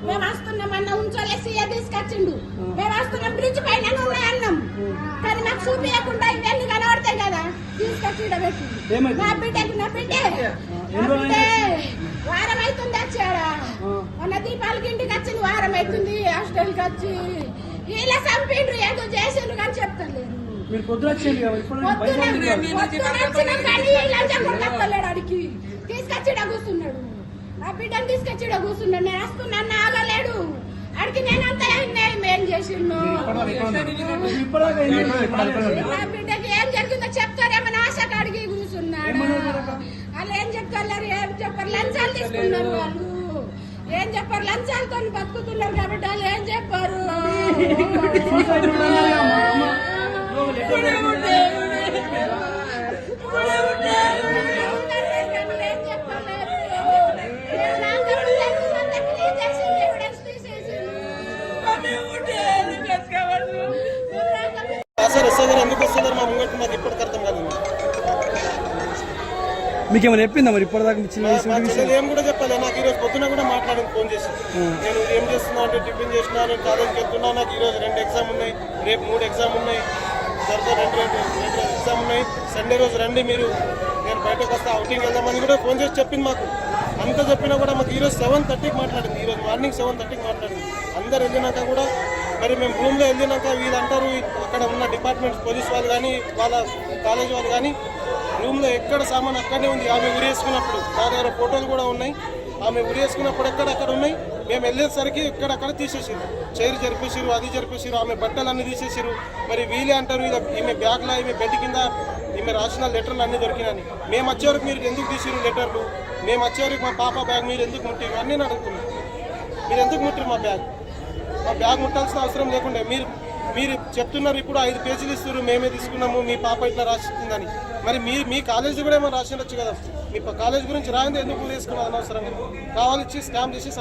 మేము వస్తున్నామన్నా ఉంచోలే సీఏ తీసుకొచ్చిండు. మేము వస్తున్నాం బ్రిడ్జ్ పైన అన్నాం, కానీ నాకు చూపించకుండా ఇవన్నీ కనబడతాయి కదా తీసుకొచ్చి నా బిడ్డే వారం అవుతుంది వచ్చాడా. మొన్న దీపాలకి ఇంటికి వచ్చింది, వారం అవుతుంది హాస్టల్కి వచ్చి. ఇలా చంపిండ్రు ఏదో చేసిండ్రు కానీ చెప్తలేరు. అడిగి తీసుకొచ్చి కూర్చున్నాడు, నా బిడ్డను తీసుకొచ్చి కూర్చున్నాడు. నేను వస్తున్నా ఆగలేడు. అడిగి నేనంతా ఏం చేసిండు, నా బిడ్డకి ఏం జరిగిందో చెప్తారేమని ఆశకు అడిగి కూర్చున్నాడు. వాళ్ళు ఏం చెప్తారు, ఏం చెప్పారు, లంచాలు తీసుకున్నారు. వాళ్ళు ఏం చెప్పారు, లంచాలతో బతుకుతున్నారు కాబట్టి వాళ్ళు ఏం చెప్పారు. ఎందుకు వస్తున్నారు మా ముంగట్టు మాకు ఇప్పటికి అర్థం కాదు. మీకు ఏమైనా చెప్పిందా మరి ఇప్పటిదాకా ఏం కూడా చెప్పాలి. నాకు ఈరోజు పొద్దున కూడా మాట్లాడింది ఫోన్ చేసి, నేను ఏం చేస్తున్నా అంటే టిఫిన్ చేస్తున్నా, నేను కాలేజ్కి వెళ్తున్నా, నాకు ఈరోజు 2 ఎగ్జామ్ ఉన్నాయి, రేపు 3 ఎగ్జామ్ ఉన్నాయి, తర్వాత 2 ఎగ్జామ్ ఉన్నాయి, సండే రోజు రండి మీరు, నేను బయటకు వస్తా, అవుటింగ్ వెళ్దామని కూడా ఫోన్ చేసి చెప్పింది మాకు. అంత చెప్పినా కూడా మాకు ఈరోజు 7:30కి మాట్లాడింది, ఈరోజు మార్నింగ్ 7:30కి మాట్లాడింది. అందరు వెళ్ళినాక కూడా మరి మేము రూమ్లో వెళ్ళినాక వీళ్ళు అంటారు, అక్కడ ఉన్న డిపార్ట్మెంట్ పోలీస్ వాళ్ళు కానీ వాళ్ళ కాలేజ్ వాళ్ళు కానీ రూమ్లో ఎక్కడ సామాన్ అక్కడనే ఉంది. ఆమె ఉరేసుకున్నప్పుడు నా దగ్గర ఫోటోలు కూడా ఉన్నాయి. ఆమె ఉరేసుకున్నప్పుడు ఎక్కడక్కడ ఉన్నాయి. మేము వెళ్ళేసరికి ఎక్కడక్కడ తీసేసారు, చైర్ జరిపేసారు, అది జరిపేసారు, ఆమె బట్టలు అన్నీ తీసేసారు. మరి వీళ్ళే అంటారు ఈమె బ్యాగ్లో, ఈమె బెడ్ కింద ఈమె రాసిన లెటర్లు అన్నీ దొరికినాయి. మేము వచ్చే వరకు మీరు ఎందుకు తీసిరు లెటర్లు, మేము వచ్చే వరకు మా పాప బ్యాగ్ మీరు ఎందుకు ముట్టిరు అన్నీ అడుగుతున్నాం. మీరు ఎందుకు ముట్టిరు మా బ్యాగ్ ముట్టాల్సిన అవసరం లేకుండా మీరు చెప్తున్నారు. ఇప్పుడు 5 పేజీలు ఇస్తారు, మేమే తీసుకున్నాము, మీ పాప ఇట్లా రాసిస్తుందని. మరి మీ కాలేజీ కూడా ఏమో రాసి ఉండొచ్చు కదా. మీ కాలేజ్ గురించి రాయింది ఎందుకు తీసుకున్నది అనవసరంగా కావాలిచ్చి స్కామ్ చేసి